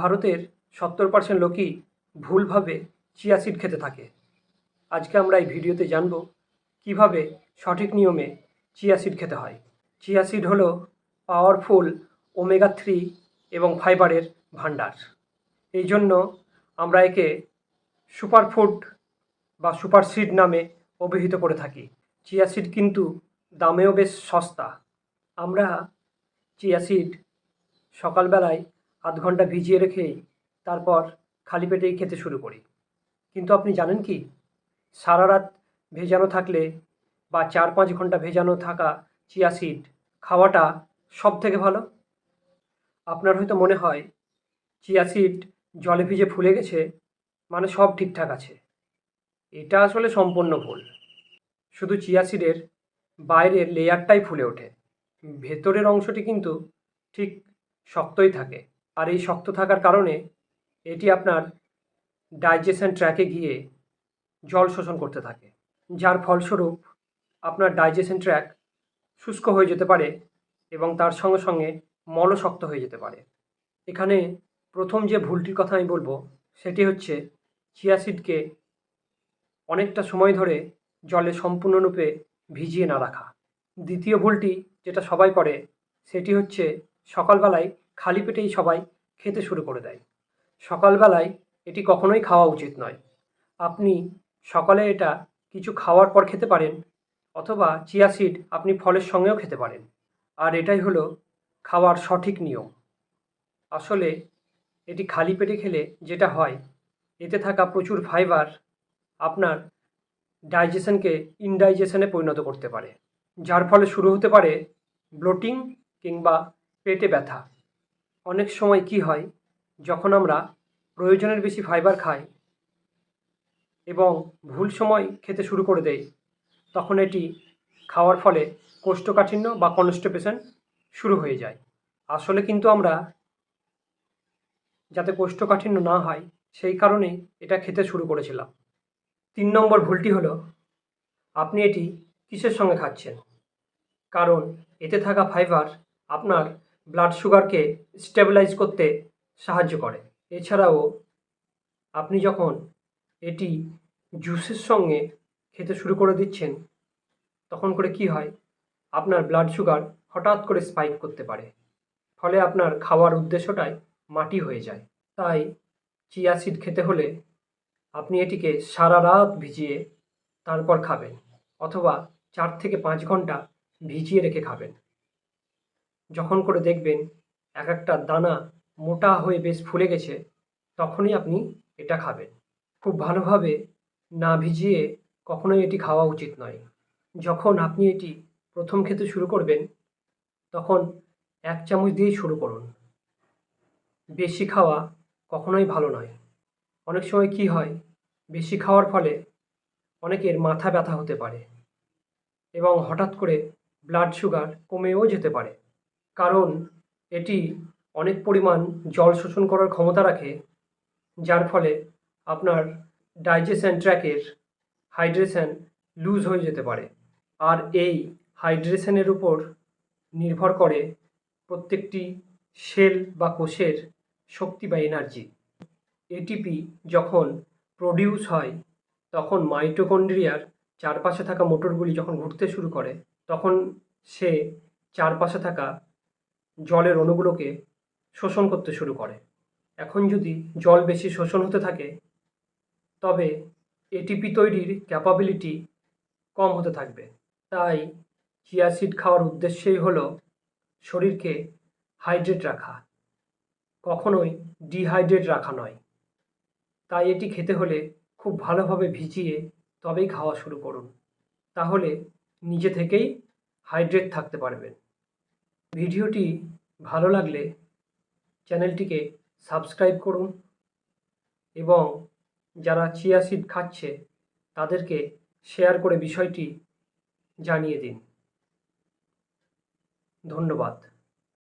ভারতের 70% লোকই ভুলভাবে চিয়া সিড খেতে থাকে। আজকে আমরা এই ভিডিওতে জানব কিভাবে সঠিক নিয়মে চিয়া সিড খেতে হয়। চিয়া সিড হলো পাওয়ারফুল ওমেগা-3 এবং ফাইবারের ভাণ্ডার। এই জন্য আমরা একে সুপারফুড বা সুপার সিড নামে অভিহিত করে থাকি। চিয়া সিড কিন্তু দামেও বেশ সস্তা। আমরা চিয়া সিড সকালবেলায় আধ ঘন্টা ভিজিয়ে রেখেই তারপর খালি পেটেই খেতে শুরু করি। কিন্তু আপনি জানেন কি, সারা রাত ভেজানো থাকলে বা 4-5 ঘন্টা ভেজানো থাকা চিয়া সিড খাওয়াটা সব থেকে ভালো। আপনার হয়তো মনে হয় চিয়া সিড জলে ভিজে ফুলে গেছে মানে সব ঠিকঠাক আছে। এটা আসলে সম্পূর্ণ ভুল। শুধু চিয়া সিডের বাইরের লেয়ারটাই ফুলে ওঠে, ভেতরের অংশটি কিন্তু ঠিক শক্তই থাকে। আর এই শক্ত থাকার কারণে এটি আপনার ডাইজেশন ট্র্যাকে গিয়ে জল শোষণ করতে থাকে, যার ফলস্বরূপ আপনার ডাইজেশন ট্র্যাক শুষ্ক হয়ে যেতে পারে এবং তার সঙ্গে সঙ্গে মলও শক্ত হয়ে যেতে পারে। এখানে প্রথম যে ভুলটির কথা আমি বলবো সেটি হচ্ছে চিয়া সিডকে অনেকটা সময় ধরে জলে সম্পূর্ণরূপে ভিজিয়ে না রাখা। দ্বিতীয় ভুলটি যেটা সবাই করে সেটি হচ্ছে সকালবেলায় খালি পেটেই সবাই খেতে শুরু করে দেয়। সকালবেলায় এটি কখনোই খাওয়া উচিত নয়। আপনি সকালে এটা কিছু খাওয়ার পর খেতে পারেন, অথবা চিয়া সিড আপনি ফলের সঙ্গেও খেতে পারেন। আর এটাই হলো খাওয়ার সঠিক নিয়ম। আসলে এটি খালি পেটে খেলে যেটা হয়, এতে থাকা প্রচুর ফাইবার আপনার ডাইজেশনকে ইনডাইজেশনে পরিণত করতে পারে, যার ফলে শুরু হতে পারে ব্লোটিং কিংবা পেটে ব্যথা। অনেক সময় কি হয়, যখন আমরা প্রয়োজনের বেশি ফাইবার খাই এবং ভুল সময় খেতে শুরু করে দেই, তখন এটি খাওয়ার ফলে কোষ্ঠকাঠিন্য বা কনস্টিপেশন শুরু হয়ে যায়। আসলে কিন্তু আমরা যাতে কোষ্ঠকাঠিন্য না হয় সেই কারণেই এটা খেতে শুরু করেছিলাম। 3 নম্বর ভুলটি হলো আপনি এটি কিসের সঙ্গে খাচ্ছেন। কারণ এতে থাকা ফাইবার আপনার ব্লাড সুগারকে স্টেবিলাইজ করতে সাহায্য করে। এছাড়াও আপনি যখন এটি জুসের সঙ্গে খেতে শুরু করে দিচ্ছেন, তখন করে কি হয়, আপনার ব্লাড সুগার হঠাৎ করে স্পাইক করতে পারে, ফলে আপনার খাওয়ার উদ্দেশ্যটাই মাটি হয়ে যায়। তাই চিয়া সিড খেতে হলে আপনি এটিকে সারা রাত ভিজিয়ে তারপর খাবেন, অথবা 4 থেকে 5 ঘন্টা ভিজিয়ে রেখে খাবেন। যখন করে দেখবেন এক একটা দানা মোটা হয়ে বেশ ফুলে গেছে, তখনই আপনি এটা খাবেন। খুব ভালোভাবে না ভিজিয়ে কখনোই এটি খাওয়া উচিত নয়। যখন আপনি এটি প্রথম খেতে শুরু করবেন, তখন 1 চামচ দিয়েই শুরু করুন। বেশি খাওয়া কখনোই ভালো নয়। অনেক সময় কি হয়, বেশি খাওয়ার ফলে অনেকের মাথা ব্যথা হতে পারে এবং হঠাৎ করে ব্লাড সুগার কমেও যেতে পারে। কারণ এটি অনেক পরিমাণ জল শোষণ করার ক্ষমতা রাখে, যার ফলে আপনার ডাইজেশন ট্র্যাকের হাইড্রেশন লুজ হয়ে যেতে পারে। আর এই হাইড্রেশনের উপর নির্ভর করে প্রত্যেকটি সেল বা কোষের শক্তি বা এনার্জি। এটিপি যখন প্রডিউস হয়, তখন মাইটোকন্ড্রিয়ার চারপাশে থাকা মোটরগুলি যখন ঘুরতে শুরু করে, তখন সে চারপাশে থাকা জলের অণুগুলোকে শোষণ করতে শুরু করে। এখন যদি জল বেশি শোষণ হতে থাকে, তবে এটিপি তৈরির ক্যাপাবিলিটি কম হতে থাকবে। তাই চিয়া সিড খাওয়ার উদ্দেশ্যই হলো শরীরকে হাইড্রেট রাখা, কখনোই ডিহাইড্রেট রাখা নয়। তাই এটি খেতে হলে খুব ভালোভাবে ভিজিয়ে তবেই খাওয়া শুরু করুন, তাহলে নিজে থেকেই হাইড্রেট থাকতে পারবেন। ভিডিওটি ভালো লাগলে চ্যানেলটিকে সাবস্ক্রাইব করুন এবং যারা চিয়া সিড খাচ্ছে তাদেরকে শেয়ার করে বিষয়টি জানিয়ে দিন। ধন্যবাদ।